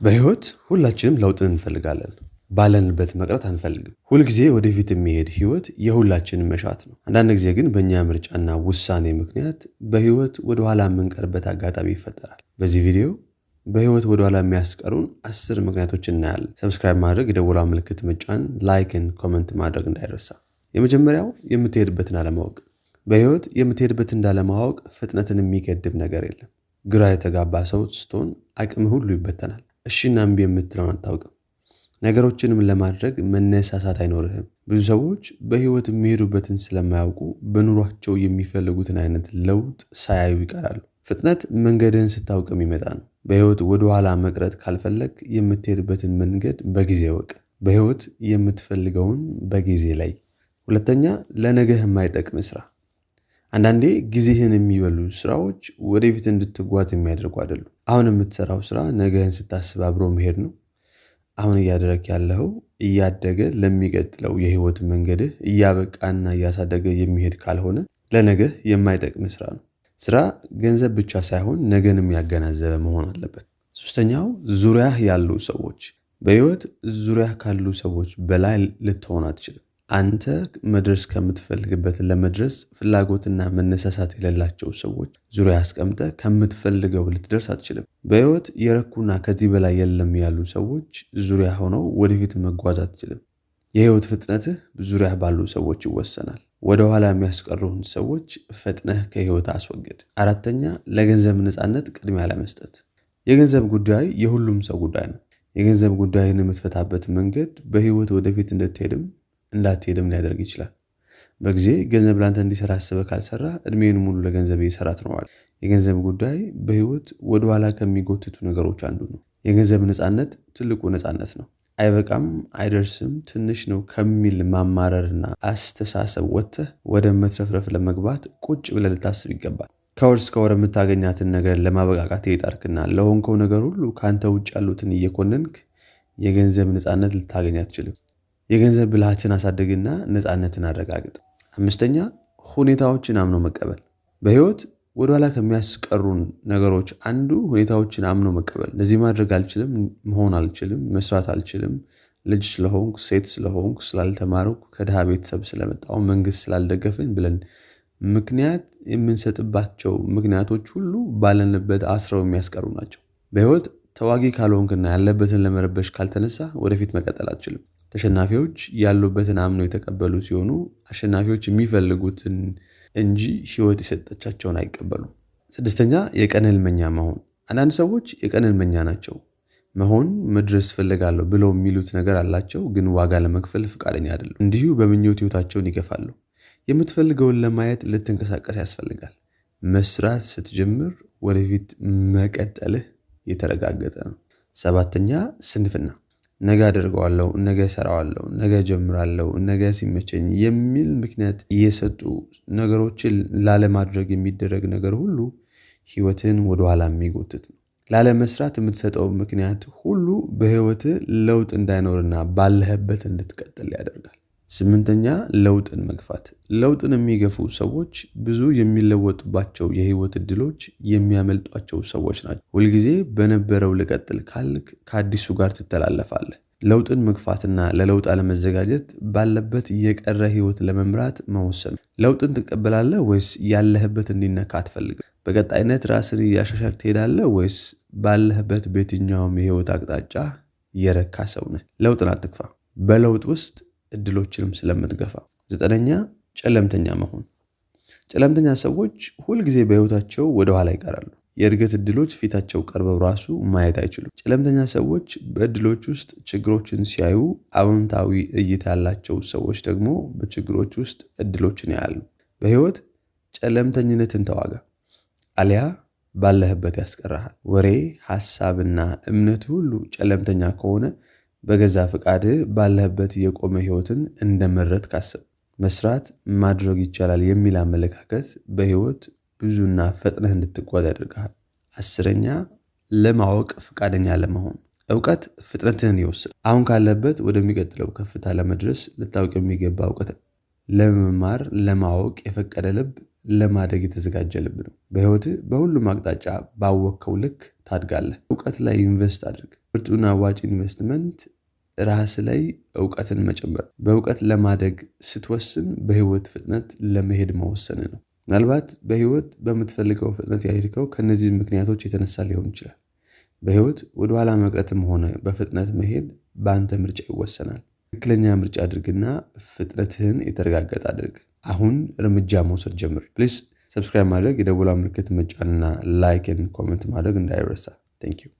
በህይወት ሁላችንም ለውጥን እንፈልጋለን። ባለንበት መቅረት አንፈልግም። ሁልጊዜ ወደፊት የሚሄድ ህይወት የሁላችንም መሻት ነው። አንዳንድ ጊዜ ግን በእኛ ምርጫና ውሳኔ ምክንያት በህይወት ወደኋላ የምንቀርበት አጋጣሚ ይፈጠራል። በዚህ ቪዲዮ በህይወት ወደኋላ የሚያስቀሩን 10 ምክንያቶችን እናያለን። ሰብስክራይብ ማድረግ፣ የደወሏ ምልክት መጫን፣ ላይክን ኮመንት ማድረግ እንዳይረሳ። የመጀመሪያው የምትሄድበትን አለማወቅ። በህይወት የምትሄድበትን እንዳለማወቅ ፍጥነትን የሚገድብ ነገር የለም። ግራ የተጋባ ሰው ስትሆን አቅም ሁሉ ይበተናል። እሺና እምቢ የምትለውን አታውቅም። ነገሮችንም ለማድረግ መነሳሳት አይኖርህም። ብዙ ሰዎች በህይወት የሚሄዱበትን ስለማያውቁ በኑሯቸው የሚፈልጉትን አይነት ለውጥ ሳያዩ ይቀራሉ። ፍጥነት መንገድህን ስታውቅ የሚመጣ ነው። በህይወት ወደ ኋላ መቅረት ካልፈለግ የምትሄድበትን መንገድ በጊዜ እወቅ። በህይወት የምትፈልገውን በጊዜ ላይ። ሁለተኛ፣ ለነገህ የማይጠቅም ስራ። አንዳንዴ ጊዜህን የሚበሉ ስራዎች ወደፊት እንድትጓዝ የሚያደርጉ አይደሉም። አሁን የምትሰራው ስራ ነገህን ስታስብ አብሮ መሄድ ነው። አሁን እያደረክ ያለው እያደገ ለሚቀጥለው የህይወት መንገድህ እያበቃና እያሳደገ የሚሄድ ካልሆነ ለነገህ የማይጠቅም ስራ ነው። ስራ ገንዘብ ብቻ ሳይሆን ነገንም ያገናዘበ መሆን አለበት። ሶስተኛው፣ ዙሪያህ ያሉ ሰዎች። በህይወት ዙሪያህ ካሉ ሰዎች በላይ ልትሆን አትችልም። አንተ መድረስ ከምትፈልግበት ለመድረስ ፍላጎትና መነሳሳት የሌላቸው ሰዎች ዙሪያ አስቀምጠህ ከምትፈልገው ልትደርስ አትችልም። በህይወት የረኩና ከዚህ በላይ የለም ያሉ ሰዎች ዙሪያ ሆነው ወደፊት መጓዝ አትችልም። የህይወት ፍጥነትህ ዙሪያ ባሉ ሰዎች ይወሰናል። ወደ ኋላ የሚያስቀሩህን ሰዎች ፈጥነህ ከህይወት አስወግድ። አራተኛ፣ ለገንዘብ ነፃነት ቅድሚያ ለመስጠት። የገንዘብ ጉዳይ የሁሉም ሰው ጉዳይ ነው። የገንዘብ ጉዳይን የምትፈታበት መንገድ በህይወት ወደፊት እንዳትሄድም ሊያደርግ ይችላል። በጊዜ ገንዘብ ላንተ እንዲሰራ አስበህ ካልሰራ እድሜን ሙሉ ለገንዘብ እየሰራ ትኖራለህ። የገንዘብ ጉዳይ በህይወት ወደ ኋላ ከሚጎትቱ ነገሮች አንዱ ነው። የገንዘብ ነፃነት ትልቁ ነፃነት ነው። አይበቃም፣ አይደርስም፣ ትንሽ ነው ከሚል ማማረርና አስተሳሰብ ወጥተህ ወደ መትረፍረፍ ለመግባት ቁጭ ብለህ ልታስብ ይገባል። ከወር እስከ ወር የምታገኛትን ነገር ለማበቃቃት የጣርክና ለሆንከው ነገር ሁሉ ከአንተ ውጭ ያሉትን እየኮነንክ የገንዘብ ነፃነት ልታገኝ አትችልም። የገንዘብ ብልሃትን አሳድግና ነፃነትን አረጋግጥ። አምስተኛ፣ ሁኔታዎችን አምኖ መቀበል። በህይወት ወደኋላ ከሚያስቀሩን ነገሮች አንዱ ሁኔታዎችን አምኖ መቀበል። እንደዚህ ማድረግ አልችልም፣ መሆን አልችልም፣ መስራት አልችልም፣ ልጅ ስለሆንኩ፣ ሴት ስለሆንኩ፣ ስላልተማርኩ፣ ከድሃ ቤተሰብ ስለመጣሁ፣ መንግስት ስላልደገፈኝ ብለን ምክንያት የምንሰጥባቸው ምክንያቶች ሁሉ ባለንበት አስረው የሚያስቀሩ ናቸው። በህይወት ተዋጊ ካልሆንክና ያለበትን ለመረበሽ ካልተነሳ ወደፊት መቀጠል አትችልም። ተሸናፊዎች ያሉበትን አምነው የተቀበሉ ሲሆኑ አሸናፊዎች የሚፈልጉትን እንጂ ህይወት የሰጠቻቸውን አይቀበሉም። ስድስተኛ፣ የቀን ህልመኛ መሆን። አንዳንድ ሰዎች የቀን ህልመኛ ናቸው። መሆን መድረስ ፈልጋለሁ ብለው የሚሉት ነገር አላቸው፣ ግን ዋጋ ለመክፈል ፈቃደኛ አይደሉም። እንዲሁ በምኞት ህይወታቸውን ይገፋሉ። የምትፈልገውን ለማየት ልትንቀሳቀስ ያስፈልጋል። መስራት ስትጀምር ወደፊት መቀጠልህ የተረጋገጠ ነው። ሰባተኛ፣ ስንፍና። ነገ አደርገዋለሁ፣ ነገ እሰራዋለሁ፣ ነገ ጀምራለሁ፣ ነገ ሲመቸኝ የሚል ምክንያት እየሰጡ ነገሮችን ላለማድረግ የሚደረግ ነገር ሁሉ ህይወትን ወደኋላ የሚጎትት ነው። ላለመስራት የምትሰጠው ምክንያት ሁሉ በህይወትህ ለውጥ እንዳይኖርና ባለህበት እንድትቀጥል ያደርጋል። ስምንተኛ፣ ለውጥን መግፋት። ለውጥን የሚገፉ ሰዎች ብዙ የሚለወጡባቸው የህይወት እድሎች የሚያመልጧቸው ሰዎች ናቸው። ሁልጊዜ በነበረው ልቀጥል ካልክ ከአዲሱ ጋር ትተላለፋለህ። ለውጥን መግፋትና ለለውጥ አለመዘጋጀት ባለበት የቀረ ህይወት ለመምራት መወሰን። ለውጥን ትቀበላለህ ወይስ ያለህበት እንዲነካ አትፈልግም? በቀጣይነት ራስን እያሻሻልክ ትሄዳለህ ወይስ ባለህበት በየትኛውም የህይወት አቅጣጫ የረካ ሰው ነህ? ለውጥን አትግፋ፣ በለውጥ ውስጥ እድሎችንም ስለምትገፋ። ዘጠነኛ፣ ጨለምተኛ መሆን። ጨለምተኛ ሰዎች ሁልጊዜ በህይወታቸው ወደ ኋላ ይቀራሉ። የእድገት እድሎች ፊታቸው ቀርበው ራሱ ማየት አይችሉም። ጨለምተኛ ሰዎች በእድሎች ውስጥ ችግሮችን ሲያዩ፣ አዎንታዊ እይታ ያላቸው ሰዎች ደግሞ በችግሮች ውስጥ እድሎችን ያያሉ። በህይወት ጨለምተኝነትን ተዋጋ፣ አሊያ ባለህበት ያስቀርሃል። ወሬ፣ ሐሳብና እምነት ሁሉ ጨለምተኛ ከሆነ በገዛ ፈቃድህ ባለህበት የቆመ ህይወትን እንደመረጥ ካስብ። መስራት ማድረግ ይቻላል የሚል አመለካከት በህይወት ብዙና ፈጥነህ እንድትጓዝ ያደርግሃል። አስረኛ፣ ለማወቅ ፈቃደኛ ለመሆን። እውቀት ፍጥነትህን ይወስድ። አሁን ካለበት ወደሚቀጥለው ከፍታ ለመድረስ ልታውቅ የሚገባ እውቀት። ለመማር ለማወቅ የፈቀደ ልብ ለማደግ የተዘጋጀ ልብ ነው። በህይወትህ በሁሉም አቅጣጫ ባወቅከው ልክ ታድጋለህ። እውቀት ላይ ኢንቨስት አድርግ። ምርጡና አዋጭ ኢንቨስትመንት ራስ ላይ እውቀትን መጨመር። በእውቀት ለማደግ ስትወስን በህይወት ፍጥነት ለመሄድ መወሰን ነው። ምናልባት በህይወት በምትፈልገው ፍጥነት ያልሄድከው ከነዚህ ምክንያቶች የተነሳ ሊሆን ይችላል። በህይወት ወደ ኋላ መቅረትም ሆነ በፍጥነት መሄድ በአንተ ምርጫ ይወሰናል። ትክክለኛ ምርጫ አድርግና ፍጥነትህን የተረጋገጠ አድርግ። አሁን እርምጃ መውሰድ ጀምር። ፕሊዝ ሰብስክራይብ ማድረግ፣ የደወሏ ምልክት መጫንና ላይክ እና ኮሜንት ማድረግ እንዳይረሳ። ቴንክ ዩ